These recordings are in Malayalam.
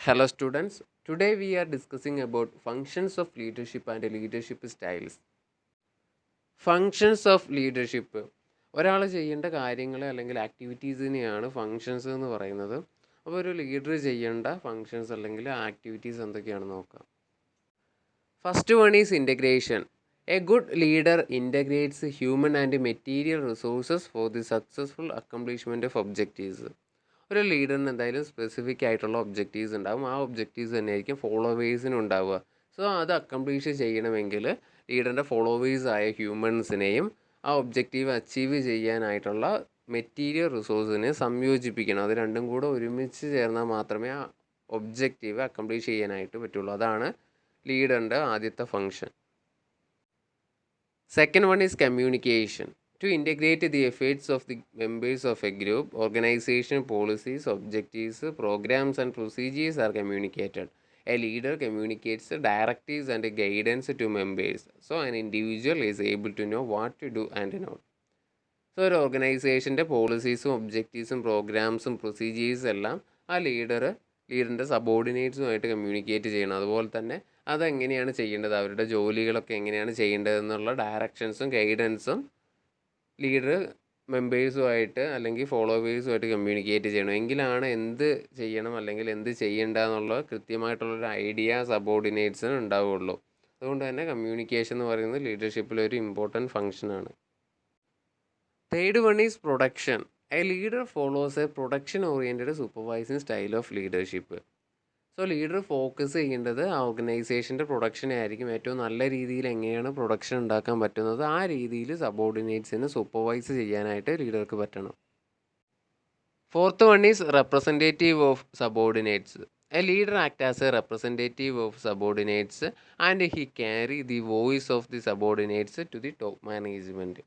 Hello students, today we are discussing about functions of leadership and leadership styles. Functions of leadership ഒരാൾ ചെയ്യേണ്ട കാര്യങ്ങൾ അല്ലെങ്കിൽ ആക്ടിവിറ്റീസിനെയാണ് ഫങ്ഷൻസ് എന്ന് പറയുന്നത്. അപ്പോൾ ഒരു ലീഡർ ചെയ്യേണ്ട ഫങ്ഷൻസ് അല്ലെങ്കിൽ ആക്ടിവിറ്റീസ് എന്തൊക്കെയാണെന്ന് നോക്കാം. First one is integration. A good leader integrates human and material resources for the successful accomplishment of objectives. ഒരു ലീഡറിന് എന്തായാലും സ്പെസിഫിക് ആയിട്ടുള്ള ഒബ്ജക്റ്റീവ്സ് ഉണ്ടാകും. ആ ഒബ്ജക്റ്റീവ്സ് തന്നെയായിരിക്കും ഫോളോവേഴ്സിനും ഉണ്ടാവുക. സോ അത് അക്കംപ്ലീഷ് ചെയ്യണമെങ്കിൽ ലീഡറിൻ്റെ ഫോളോവേഴ്സായ ഹ്യൂമൻസിനെയും ആ ഒബ്ജക്റ്റീവ് അച്ചീവ് ചെയ്യാനായിട്ടുള്ള മെറ്റീരിയൽ റിസോഴ്സിനെ സംയോജിപ്പിക്കണം. അത് രണ്ടും കൂടെ ഒരുമിച്ച് ചേർന്നാൽ മാത്രമേ ആ ഒബ്ജക്റ്റീവ് അക്കംപ്ലീഷ് ചെയ്യാനായിട്ട് പറ്റുള്ളൂ. അതാണ് ലീഡറിൻ്റെ ആദ്യത്തെ function. Second one is communication. To integrate the efforts of the members of a group, organization, policies, objectives, programs and procedures are communicated. A leader communicates the directives and guidance to members, so an individual is able to know what to do and not. So ഒരു ഓർഗനൈസേഷൻ്റെ പോളിസീസും ഒബ്ജക്റ്റീവ്സും പ്രോഗ്രാംസും പ്രൊസീജിയേഴ്സും എല്ലാം ആ ലീഡറിൻ്റെ സബോർഡിനേറ്റ്സുമായിട്ട് കമ്മ്യൂണിക്കേറ്റ് ചെയ്യണം. അതുപോലെ തന്നെ അതെങ്ങനെയാണ് ചെയ്യേണ്ടത്, അവരുടെ ജോലികളൊക്കെ എങ്ങനെയാണ് ചെയ്യേണ്ടതെന്നുള്ള ഡയറക്ഷൻസും ഗൈഡൻസും ലീഡർ മെമ്പേഴ്സുമായിട്ട് അല്ലെങ്കിൽ ഫോളോവേഴ്സുമായിട്ട് കമ്മ്യൂണിക്കേറ്റ് ചെയ്യണം. എങ്കിലാണ് എന്ത് ചെയ്യണം അല്ലെങ്കിൽ എന്ത് ചെയ്യേണ്ട എന്നുള്ള കൃത്യമായിട്ടുള്ളൊരു ഐഡിയ സബോർഡിനേറ്റ്സിന് ഉണ്ടാവുകയുള്ളൂ. അതുകൊണ്ട് തന്നെ കമ്മ്യൂണിക്കേഷൻ എന്ന് പറയുന്നത് ലീഡർഷിപ്പിലൊരു ഇമ്പോർട്ടൻറ്റ് ഫങ്ഷനാണ്. Third one is production. A leader follows a production oriented supervising style of leadership. So leader focus ചെയ്യേണ്ടത് ആ ഓർഗനൈസേഷൻ്റെ പ്രൊഡക്ഷനെ ആയിരിക്കും. ഏറ്റവും നല്ല രീതിയിൽ എങ്ങനെയാണ് പ്രൊഡക്ഷൻ ഉണ്ടാക്കാൻ പറ്റുന്നത് ആ രീതിയിൽ സബോർഡിനേറ്റ്സിന് സൂപ്പർവൈസ് ചെയ്യാനായിട്ട് ലീഡർക്ക് പറ്റണം. Fourth one is representative of subordinates. A leader act as a representative of subordinates and he carry the voice of the subordinates to the top management.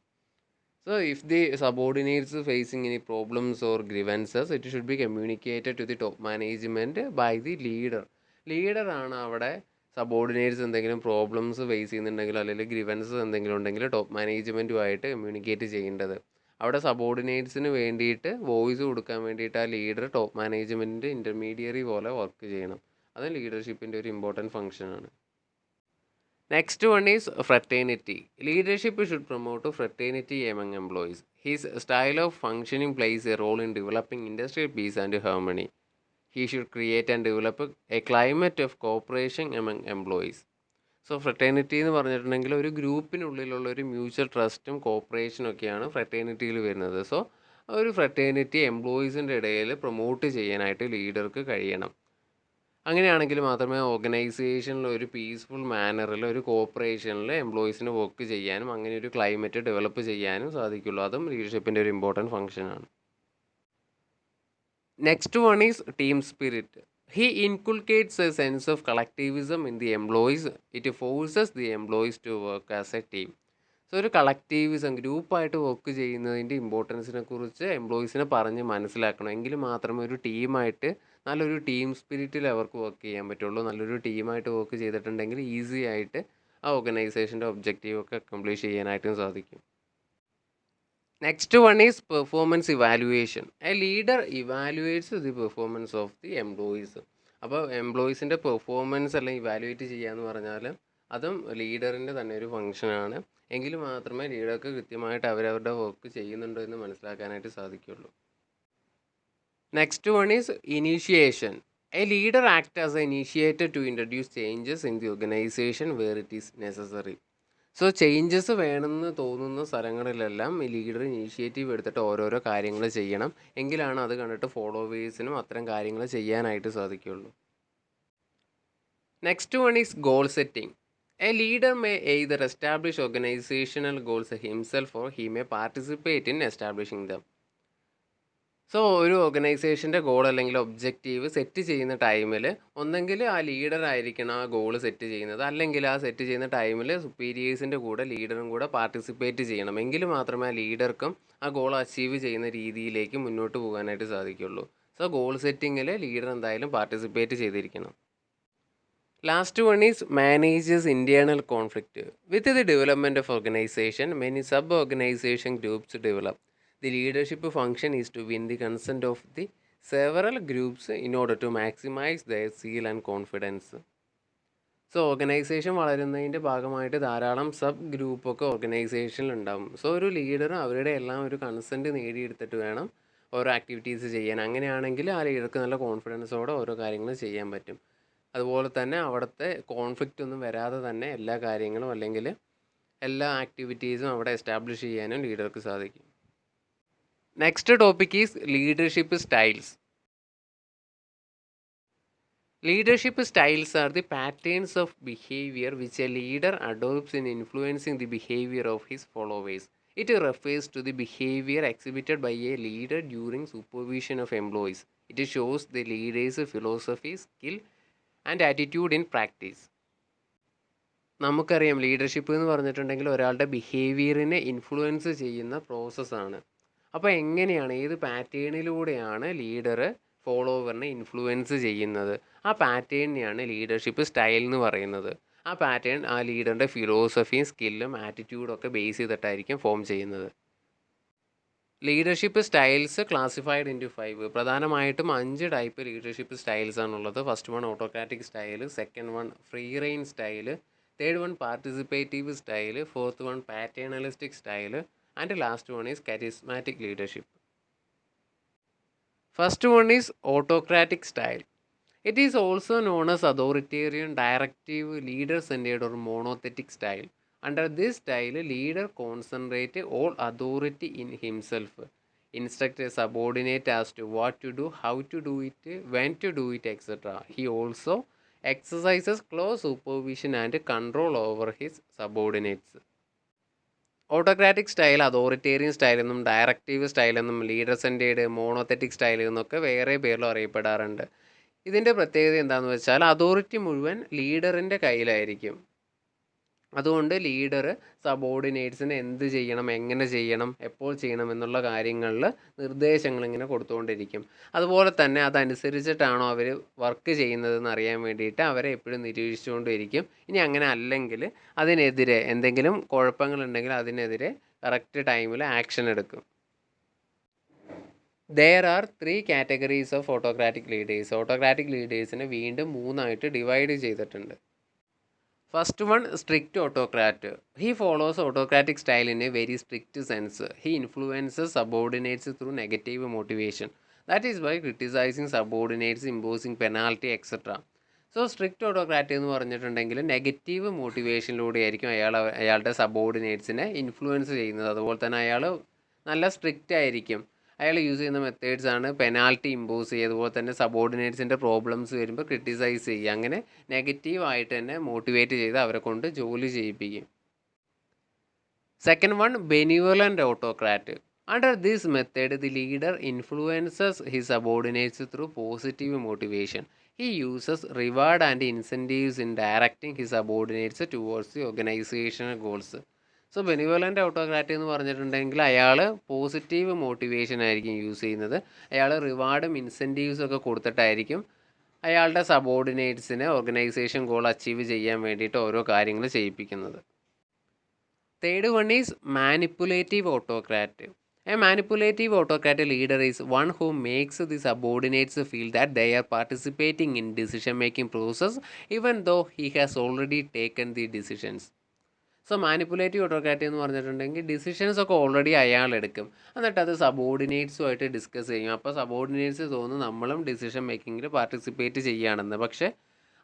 So if the subordinates facing any problems or grievances, it should be communicated to the top management by the leader. Leader ആണ് അവിടെ സബോർഡിനേറ്റ്സ് എന്തെങ്കിലും പ്രോബ്ലംസ് ഫേസ് ചെയ്യുന്നുണ്ടെങ്കിൽ അല്ലെങ്കിൽ ഗ്രീവൻസസ് എന്തെങ്കിലും ഉണ്ടെങ്കിൽ ടോപ്പ് മാനേജ്മെൻറ്റുമായിട്ട് കമ്മ്യൂണിക്കേറ്റ് ചെയ്യേണ്ടത്. അവിടെ സബോർഡിനേറ്റ്സിന് വേണ്ടിയിട്ട് വോയിസ് കൊടുക്കാൻ വേണ്ടിയിട്ട് ആ ലീഡർ ടോപ്പ് മാനേജ്മെൻറ്റിൻ്റെ ഇൻ്റർമീഡിയറി പോലെ വർക്ക് ചെയ്യണം. അത് ലീഡർഷിപ്പിൻ്റെ ഒരു important ഫങ്ഷനാണ്. Next one is fraternity. Leadership should promote fraternity among employees. His style of functioning plays a role in developing industrial peace and harmony. He should create and develop a climate of cooperation among employees. So fraternity എന്ന് പറഞ്ഞിട്ടുണ്ടെങ്കിൽ ഒരു ഗ്രൂപ്പിനുള്ളിലുള്ള ഒരു മ്യൂച്വൽ ട്രസ്റ്റും കോപ്പറേഷനും ഒക്കെയാണ് ഫ്രട്ടേണിറ്റിയിൽ വരുന്നത്. സോ ഒരു ഫ്രട്ടേണിറ്റി എംപ്ലോയീസിൻ്റെ ഇടയിൽ പ്രൊമോട്ട് ചെയ്യാനായിട്ട് ലീഡർക്ക് കഴിയണം. അങ്ങനെയാണെങ്കിൽ മാത്രമേ ഓർഗനൈസേഷനിൽ ഒരു പീസ്ഫുൾ മാനറിൽ ഒരു കോപ്പറേഷനിൽ എംപ്ലോയീസിന് വർക്ക് ചെയ്യാനും അങ്ങനെ ഒരു ക്ലൈമറ്റ് ഡെവലപ്പ് ചെയ്യാനും സാധിക്കുള്ളൂ. അതും ലീഡർഷിപ്പിൻ്റെ ഒരു ഇമ്പോർട്ടൻറ്റ് ഫങ്ഷനാണ്. Next one is team spirit. He inculcates a sense of collectivism in the employees. It forces the employees to work as a team. So ഒരു കളക്റ്റീവിസം ഗ്രൂപ്പായിട്ട് വർക്ക് ചെയ്യുന്നതിൻ്റെ ഇമ്പോർട്ടൻസിനെ കുറിച്ച് എംപ്ലോയീസിനെ പറഞ്ഞ് മനസ്സിലാക്കണം. എങ്കിൽ മാത്രമേ ഒരു ടീമായിട്ട് നല്ലൊരു ടീം സ്പിരിറ്റിൽ അവർക്ക് വർക്ക് ചെയ്യാൻ പറ്റുള്ളൂ. നല്ലൊരു ടീമായിട്ട് വർക്ക് ചെയ്തിട്ടുണ്ടെങ്കിൽ ഈസി ആയിട്ട് ആ ഓർഗനൈസേഷൻ്റെ ഒബ്ജക്റ്റീവൊക്കെ അക്കംപ്ലിഷ് ചെയ്യാനായിട്ടും സാധിക്കും. Next one is performance evaluation. A leader evaluates the performance of the employees. അപ്പോൾ എംപ്ലോയീസിൻ്റെ പെർഫോമൻസ് എല്ലാം ഇവാലുവേറ്റ് ചെയ്യുക എന്ന് പറഞ്ഞാൽ അതും ലീഡറിൻ്റെ തന്നെ ഒരു ഫങ്ഷനാണ്. എങ്കിൽ മാത്രമേ ലീഡർക്ക് കൃത്യമായിട്ട് അവരവരുടെ വർക്ക് ചെയ്യുന്നുണ്ടോ എന്ന് മനസ്സിലാക്കാനായിട്ട് സാധിക്കുള്ളൂ. Next one is initiation. A leader act as a initiator to introduce changes in the organization where it is necessary. So changes വേണമെന്ന് തോന്നുന്ന സ്ഥലങ്ങളിലെല്ലാം ഈ ലീഡർ ഇനീഷ്യേറ്റീവ് എടുത്തിട്ട് ഓരോരോ കാര്യങ്ങൾ ചെയ്യണം. എങ്കിലാണ് അത് കണ്ടിട്ട് ഫോളോവേഴ്സിനും അത്തരം കാര്യങ്ങൾ ചെയ്യാനായിട്ട് സാധിക്കുള്ളൂ. Next one is goal setting. A leader may either establish organisational goals himself or he may participate in establishing dum. So ഒരു ഓർഗനൈസേഷൻ്റെ ഗോൾ അല്ലെങ്കിൽ ഒബ്ജക്റ്റീവ് സെറ്റ് ചെയ്യുന്ന ടൈമിൽ ഒന്നെങ്കിൽ ആ ലീഡർ ആയിരിക്കണം ആ ഗോൾ സെറ്റ് ചെയ്യുന്നത്, അല്ലെങ്കിൽ ആ സെറ്റ് ചെയ്യുന്ന ടൈമിൽ സുപ്പീരിയേഴ്സിൻ്റെ കൂടെ ലീഡറും കൂടെ പാർട്ടിസിപ്പേറ്റ് ചെയ്യണം. എങ്കിൽ മാത്രമേ ആ ലീഡർക്കും ആ ഗോൾ അച്ചീവ് ചെയ്യുന്ന രീതിയിലേക്ക് മുന്നോട്ട് പോകാനായിട്ട് സാധിക്കുള്ളൂ. സോ ഗോൾ സെറ്റിങ്ങിൽ ലീഡർ എന്തായാലും പാർട്ടിസിപ്പേറ്റ് ചെയ്തിരിക്കണം. Last one is managers internal conflict. With the development of organisation many sub organisation groups develop. The leadership function is to win the consent of the several groups in order to maximize their zeal and confidence. So organization വളരുന്നതിൻ്റെ ഭാഗമായിട്ട് ധാരാളം സബ് ഗ്രൂപ്പൊക്കെ ഓർഗനൈസേഷനിൽ ഉണ്ടാവും. സോ ഒരു ലീഡറും അവരുടെ എല്ലാം ഒരു കൺസെൻറ്റ് നേടിയെടുത്തിട്ട് വേണം ഓരോ ആക്ടിവിറ്റീസ് ചെയ്യാൻ. അങ്ങനെയാണെങ്കിൽ ആ ലീഡർക്ക് നല്ല കോൺഫിഡൻസോടെ ഓരോ കാര്യങ്ങളും ചെയ്യാൻ പറ്റും. അതുപോലെ തന്നെ അവിടുത്തെ കോൺഫ്ലിക്റ്റ് ഒന്നും വരാതെ തന്നെ എല്ലാ കാര്യങ്ങളും അല്ലെങ്കിൽ എല്ലാ ആക്ടിവിറ്റീസും അവിടെ എസ്റ്റാബ്ലിഷ് ചെയ്യാനും ലീഡർക്ക് സാധിക്കും. Next topic is leadership styles. Leadership styles are the patterns of behavior which a leader adopts in influencing the behavior of his followers. It refers to the behavior exhibited by a leader during supervision of employees. It shows the leader's philosophy, skill, and attitude in practice. നമുക്കറിയാം ലീഡർഷിപ്പ് എന്ന് പറഞ്ഞിട്ടുണ്ടെങ്കിൽ ഒരാളുടെ ബിഹേവിയറിനെ ഇൻഫ്ലുവൻസ് ചെയ്യുന്ന പ്രോസസ്സാണ്. അപ്പോൾ എങ്ങനെയാണ്, ഏത് പാറ്റേണിലൂടെയാണ് ലീഡർ ഫോളോവറിനെ ഇൻഫ്ലുവൻസ് ചെയ്യുന്നത്, ആ പാറ്റേണിനെയാണ് ലീഡർഷിപ്പ് സ്റ്റൈൽ എന്ന് പറയുന്നത്. ആ പാറ്റേൺ ആ ലീഡറിൻ്റെ ഫിലോസഫിയും സ്കില്ലും ആറ്റിറ്റ്യൂഡും ഒക്കെ ബേസ് ചെയ്തിട്ടായിരിക്കും ഫോം ചെയ്യുന്നത്. Leadership styles classified into 5. പ്രധാനമായിട്ടും 5 ടൈപ്പ് ലീഡർഷിപ്പ് സ്റ്റൈൽസ് ആണുള്ളത്. First one autocratic style, second one free rein style, third one participative style, fourth one paternalistic style, and last one is charismatic leadership. First one is autocratic style. It is also known as authoritarian, directive, leader-centered or monothetic style. Under this style, leader concentrates all authority in himself, instructs a subordinate as to what to do, how to do it, when to do it, etc. He also exercises close supervision and control over his subordinates. Autocratic style, authoritarian style എന്നും ഡയറക്റ്റീവ് സ്റ്റൈൽ എന്നും ലീഡർ സെൻറ്റേഡ്, മോണോത്തറ്റിക് സ്റ്റൈൽ എന്നൊക്കെ വേറെ പേരിലും അറിയപ്പെടാറുണ്ട്. ഇതിൻ്റെ പ്രത്യേകത എന്താണെന്ന് വെച്ചാൽ അതോറിറ്റി മുഴുവൻ ലീഡറിൻ്റെ കയ്യിലായിരിക്കും. അതുകൊണ്ട് ലീഡർ സബോർഡിനേറ്റ്സിന് എന്ത് ചെയ്യണം, എങ്ങനെ ചെയ്യണം, എപ്പോൾ ചെയ്യണം എന്നുള്ള കാര്യങ്ങളിൽ നിർദ്ദേശങ്ങൾ ഇങ്ങനെ കൊടുത്തുകൊണ്ടിരിക്കും. അതുപോലെ തന്നെ അതനുസരിച്ചിട്ടാണോ അവർ വർക്ക് ചെയ്യുന്നതെന്ന് അറിയാൻ വേണ്ടിയിട്ട് അവരെ എപ്പോഴും നിരീക്ഷിച്ചുകൊണ്ടിരിക്കും. ഇനി അങ്ങനെ അല്ലെങ്കിൽ അതിനെതിരെ എന്തെങ്കിലും കുഴപ്പങ്ങളുണ്ടെങ്കിൽ അതിനെതിരെ കറക്റ്റ് ടൈമിൽ ആക്ഷൻ എടുക്കും. There are 3 categories of autocratic leaders. Autocratic ലീഡേഴ്സിനെ വീണ്ടും 3 ഡിവൈഡ് ചെയ്തിട്ടുണ്ട്. First one, strict autocrat. He follows autocratic style in a very strict sense. He influences subordinates through negative motivation. That is by criticizing subordinates, imposing penalty, etc. So strict autocrat എന്ന് പറഞ്ഞിട്ടുണ്ടെങ്കിൽ നെഗറ്റീവ് മോട്ടിവേഷനിലൂടെ ആയിരിക്കും അയാളുടെ സബോർഡിനേറ്റ്സിനെ ഇൻഫ്ലുവൻസ് ചെയ്യുന്നത്. അതുപോലെ തന്നെ അയാൾ നല്ല സ്ട്രിക്റ്റ് ആയിരിക്കും. അയാൾ യൂസ് ചെയ്യുന്ന മെത്തേഡ്സ് ആണ് പെനാൽറ്റി ഇമ്പോസ് ചെയ്യുക, അതുപോലെ തന്നെ സബോർഡിനേറ്റ്സിൻ്റെ പ്രോബ്ലംസ് വരുമ്പോൾ ക്രിട്ടിസൈസ് ചെയ്യുക. അങ്ങനെ നെഗറ്റീവായിട്ട് തന്നെ മോട്ടിവേറ്റ് ചെയ്ത് അവരെ കൊണ്ട് ജോലി ചെയ്യിപ്പിക്കും. Second one, benevolent autocrat. Under this method, the leader influences his subordinates through positive motivation. He uses reward and incentives in directing his subordinates towards the organizational goals. So benevolent autocrat എന്ന് പറഞ്ഞിട്ടുണ്ടെങ്കിൽ അയാൾ പോസിറ്റീവ് മോട്ടിവേഷൻ ആയിരിക്കും യൂസ് ചെയ്യുന്നത്. അയാൾ റിവാർഡും ഇൻസെൻറ്റീവ്സും ഒക്കെ കൊടുത്തിട്ടായിരിക്കും അയാളുടെ സബോർഡിനേറ്റ്സിനെ ഓർഗനൈസേഷൻ ഗോൾ അച്ചീവ് ചെയ്യാൻ വേണ്ടിയിട്ട് ഓരോ കാര്യങ്ങൾ ചെയ്യിപ്പിക്കുന്നത്. Third one is manipulative autocrat. A manipulative autocrat leader is one who makes the subordinates feel that they are participating in decision-making process even though he has already taken the decisions. So manipulative autocrat എന്ന് പറഞ്ഞിട്ടുണ്ടെങ്കിൽ ഡിസിഷൻസ് ഒക്കെ ഓൾറെഡി അയാൾ എടുക്കും, എന്നിട്ട് അത് സബോർഡിനേറ്റ്സുമായിട്ട് ഡിസ്കസ് ചെയ്യും. അപ്പോൾ സബോർഡിനേറ്റ്സ് തോന്നും നമ്മളും ഡിസിഷൻ മേക്കിങ്ങിൽ പാർട്ടിസിപ്പേറ്റ് ചെയ്യുകയാണെന്ന്. പക്ഷേ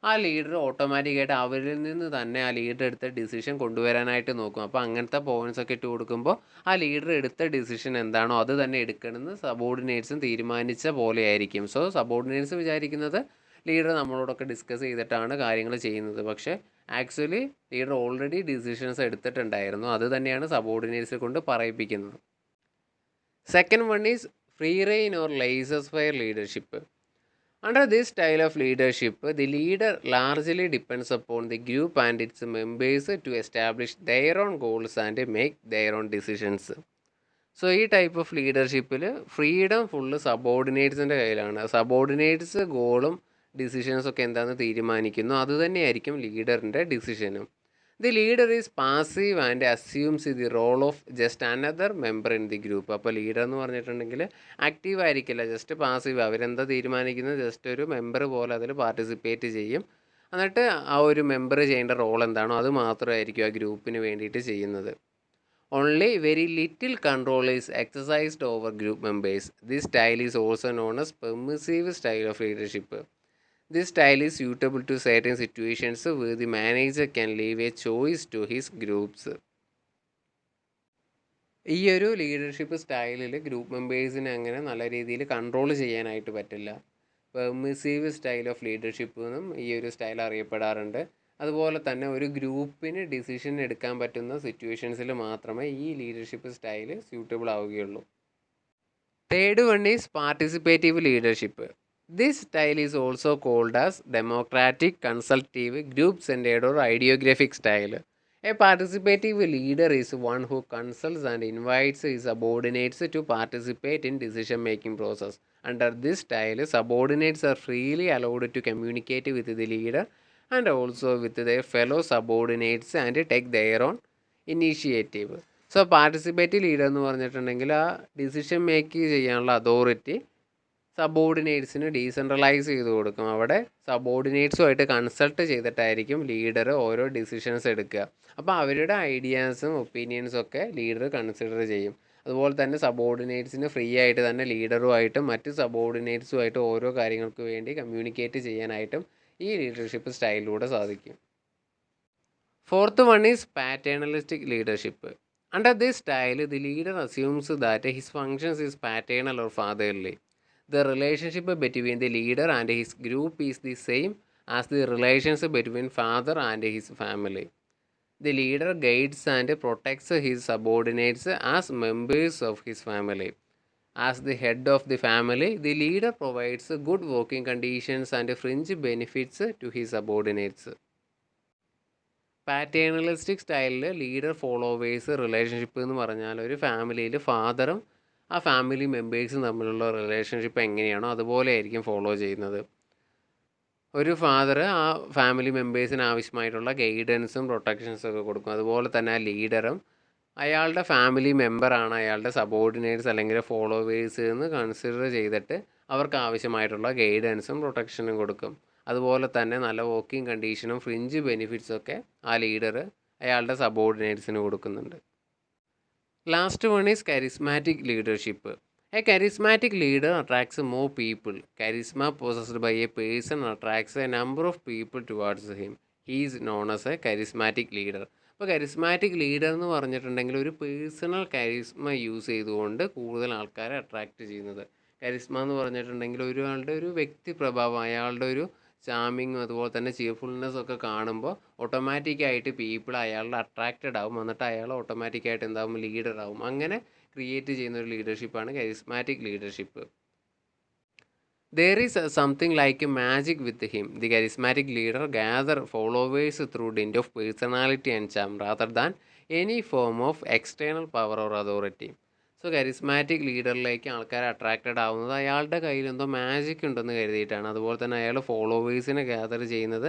ആ ലീഡർ ഓട്ടോമാറ്റിക്കായിട്ട് അവരിൽ നിന്ന് തന്നെ ആ ലീഡർ എടുത്ത ഡിസിഷൻ കൊണ്ടുവരാനായിട്ട് നോക്കും. അപ്പോൾ അങ്ങനത്തെ പോയിൻറ്റ്സ് ഒക്കെ ഇട്ട് കൊടുക്കുമ്പോൾ ആ ലീഡർ എടുത്ത ഡിസിഷൻ എന്താണോ അത് തന്നെ എടുക്കണമെന്ന് സബോർഡിനേറ്റ്സും തീരുമാനിച്ച പോലെ ആയിരിക്കും. സോ സബോർഡിനേറ്റ്സ് വിചാരിക്കുന്നത് ലീഡർ നമ്മളോടൊക്കെ ഡിസ്കസ് ചെയ്തിട്ടാണ് കാര്യങ്ങൾ ചെയ്യുന്നത്. പക്ഷേ ആക്ച്വലി ലീഡർ ഓൾറെഡി ഡിസിഷൻസ് എടുത്തിട്ടുണ്ടായിരുന്നു. അത് തന്നെയാണ് സബോർഡിനേറ്റ്സിനെ കൊണ്ട് പറയിപ്പിക്കുന്നത്. Second one is free rein or laissez faire leadership. Under this style of leadership, the leader largely depends upon the group and its members to establish their own goals and make their own decisions. So ഈ ടൈപ്പ് ഓഫ് ലീഡർഷിപ്പിൽ ഫ്രീഡം ഫുള്ള് സബോർഡിനേറ്റ്സിൻ്റെ കയ്യിലാണ്. സബോർഡിനേറ്റ്സ് ഗോളും ഡിസിഷൻസൊക്കെ എന്താണെന്ന് തീരുമാനിക്കുന്നു, അതുതന്നെയായിരിക്കും ലീഡറിൻ്റെ ഡിസിഷനും. The leader is passive and assumes the role of just another member in the group. അപ്പോൾ ലീഡർ എന്ന് പറഞ്ഞിട്ടുണ്ടെങ്കിൽ ആക്റ്റീവ് ആയിരിക്കില്ല, ജസ്റ്റ് പാസീവ്. അവരെന്താ തീരുമാനിക്കുന്നത്, ജസ്റ്റ് ഒരു മെമ്പർ പോലെ അതിൽ പാർട്ടിസിപ്പേറ്റ് ചെയ്യും. എന്നിട്ട് ആ ഒരു മെമ്പർ ചെയ്യേണ്ട റോൾ എന്താണോ അത് മാത്രമായിരിക്കും ആ ഗ്രൂപ്പിന് വേണ്ടിയിട്ട് ചെയ്യുന്നത്. Only very little control is exercised over group members. This style is also known as permissive style of leadership. This style is suitable to certain situations where the manager can leave a choice to his groups. ഈ ഒരു ലീഡർഷിപ്പ് സ്റ്റൈലിൽ ഗ്രൂപ്പ് മെമ്പേഴ്സിനെ അങ്ങനെ നല്ല രീതിയിൽ കൺട്രോൾ ചെയ്യാനായിട്ട് പറ്റില്ല. പെർമിസീവ് സ്റ്റൈൽ ഓഫ് ലീഡർഷിപ്പ് എന്നും ഈ ഒരു സ്റ്റൈൽ അറിയപ്പെടാറുണ്ട്. അതുപോലെ തന്നെ ഒരു ഗ്രൂപ്പിന് ഡിസിഷൻ എടുക്കാൻ പറ്റുന്ന സിറ്റുവേഷൻസിൽ മാത്രമേ ഈ ലീഡർഷിപ്പ് സ്റ്റൈൽ സ്യൂട്ടബിൾ ആവുകയുള്ളൂ. Third one is participative leadership. This style is also called as democratic, consultative, group-centered or ideographic style. A participative leader is one who consults and invites his subordinates to participate in decision-making process. Under this style, subordinates are freely allowed to communicate with the leader and also with their fellow subordinates and take their own initiative. So, participative leader എന്ന് പറഞ്ഞിട്ടുണ്ടെങ്കിൽ ആ ഡിസിഷൻ മേക്ക് ചെയ്യാനുള്ള അതോറിറ്റി സബോർഡിനേറ്റ്സിന് ഡീസെൻട്രലൈസ് ചെയ്ത് കൊടുക്കും. അവിടെ സബോർഡിനേറ്റ്സുമായിട്ട് കൺസൾട്ട് ചെയ്തിട്ടായിരിക്കും ലീഡർ ഓരോ ഡിസിഷൻസ് എടുക്കുക. അപ്പോൾ അവരുടെ ഐഡിയാസും ഒപ്പീനിയൻസും ഒക്കെ ലീഡർ കൺസിഡർ ചെയ്യും. അതുപോലെ തന്നെ സബോർഡിനേറ്റ്സിന് ഫ്രീ ആയിട്ട് തന്നെ ലീഡറുമായിട്ടും മറ്റ് സബോർഡിനേറ്റ്സുമായിട്ട് ഓരോ കാര്യങ്ങൾക്ക് വേണ്ടി കമ്മ്യൂണിക്കേറ്റ് ചെയ്യാനായിട്ടും ഈ ലീഡർഷിപ്പ് സ്റ്റൈലിലൂടെ സാധിക്കും. Fourth one is paternalistic leadership. Under this style, the leader assumes that his functions is paternal or fatherly. The relationship between the leader and his group is the same as the relationship between father and his family. The leader guides and protects his subordinates as members of his family. As the head of the family, the leader provides good working conditions and fringe benefits to his subordinates. പാറ്റേണലിസ്റ്റിക് സ്റ്റൈലിൽ ലീഡർ ഫോളോവേഴ്സ് റിലേഷൻഷിപ്പ് എന്ന് പറഞ്ഞാൽ ഒരു ഫാമിലിയിൽ ഫാദറും ആ ഫാമിലി മെമ്പേഴ്സും തമ്മിലുള്ള റിലേഷൻഷിപ്പ് എങ്ങനെയാണോ അതുപോലെ ആയിരിക്കും ഫോളോ ചെയ്യുന്നത്. ഒരു ഫാദർ ആ ഫാമിലി മെമ്പേഴ്സിന് ആവശ്യമായിട്ടുള്ള ഗൈഡൻസും പ്രൊട്ടക്ഷൻസും ഒക്കെ കൊടുക്കും. അതുപോലെ തന്നെ ആ ലീഡറും അയാളുടെ ഫാമിലി മെമ്പറാണ് അയാളുടെ സബോർഡിനേറ്റ്സ് അല്ലെങ്കിൽ ഫോളോവേഴ്സ് എന്ന് കൺസിഡർ ചെയ്തിട്ട് അവർക്ക് ആവശ്യമായിട്ടുള്ള ഗൈഡൻസും പ്രൊട്ടക്ഷനും കൊടുക്കും. അതുപോലെ തന്നെ നല്ല വർക്കിംഗ് കണ്ടീഷനും ഫ്രിഞ്ച് ബെനിഫിറ്റ്സൊക്കെ ആ ലീഡർ അയാളുടെ സബോർഡിനേറ്റ്സിന് കൊടുക്കുന്നുണ്ട്. Last one is charismatic leadership. A charismatic leader attracts more people. Charisma possessed by a person attracts a number of people towards him. He is known as a charismatic leader. അപ്പോൾ കരിസ്മാറ്റിക് ലീഡർ എന്ന് പറഞ്ഞിട്ടുണ്ടെങ്കിൽ ഒരു പേഴ്സണൽ കരിസ്മ യൂസ് ചെയ്തുകൊണ്ട് കൂടുതൽ ആൾക്കാരെ അട്രാക്റ്റ് ചെയ്യുന്നത്. കരിസ്മ എന്ന് പറഞ്ഞിട്ടുണ്ടെങ്കിൽ ഒരാളുടെ ഒരു വ്യക്തി പ്രഭാവം, അയാളുടെ ഒരു ചാമിങ്ങും അതുപോലെ തന്നെ ചിയർഫുൾനെസ് ഒക്കെ കാണുമ്പോൾ ഓട്ടോമാറ്റിക്കായിട്ട് പീപ്പിൾ അയാളുടെ അട്രാക്റ്റഡ് ആവും. എന്നിട്ട് അയാൾ ഓട്ടോമാറ്റിക്കായിട്ട് എന്താവും, ലീഡർ ആവും. അങ്ങനെ ക്രിയേറ്റ് ചെയ്യുന്ന ഒരു ലീഡർഷിപ്പാണ് charismatic leadership. There is something like a magic with him. The charismatic leader gather followers through dint of personality and charm rather than any form of external power or authority. So charismatic ലീഡറിലേക്ക് ആൾക്കാർ അട്രാക്റ്റഡ് ആവുന്നത് അയാളുടെ കയ്യിൽ എന്തോ മാജിക് ഉണ്ടെന്ന് കരുതിയിട്ടാണ്. അതുപോലെ തന്നെ അയാൾ ഫോളോവേഴ്സിനെ ഗ്യാദർ ചെയ്യുന്നത്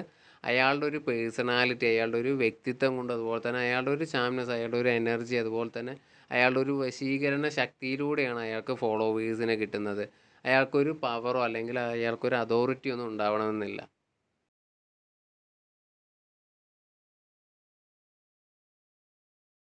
അയാളുടെ ഒരു പേഴ്സണാലിറ്റി, അയാളുടെ ഒരു വ്യക്തിത്വം കൊണ്ട്, അതുപോലെ തന്നെ അയാളുടെ ഒരു ചാംനെസ്, അയാളുടെ ഒരു എനർജി, അതുപോലെ തന്നെ അയാളുടെ ഒരു വശീകരണ ശക്തിയിലൂടെയാണ് അയാൾക്ക് ഫോളോവേഴ്സിനെ കിട്ടുന്നത്. അയാൾക്കൊരു പവറോ അല്ലെങ്കിൽ അയാൾക്കൊരു അതോറിറ്റി ഒന്നും ഉണ്ടാവണമെന്നില്ല.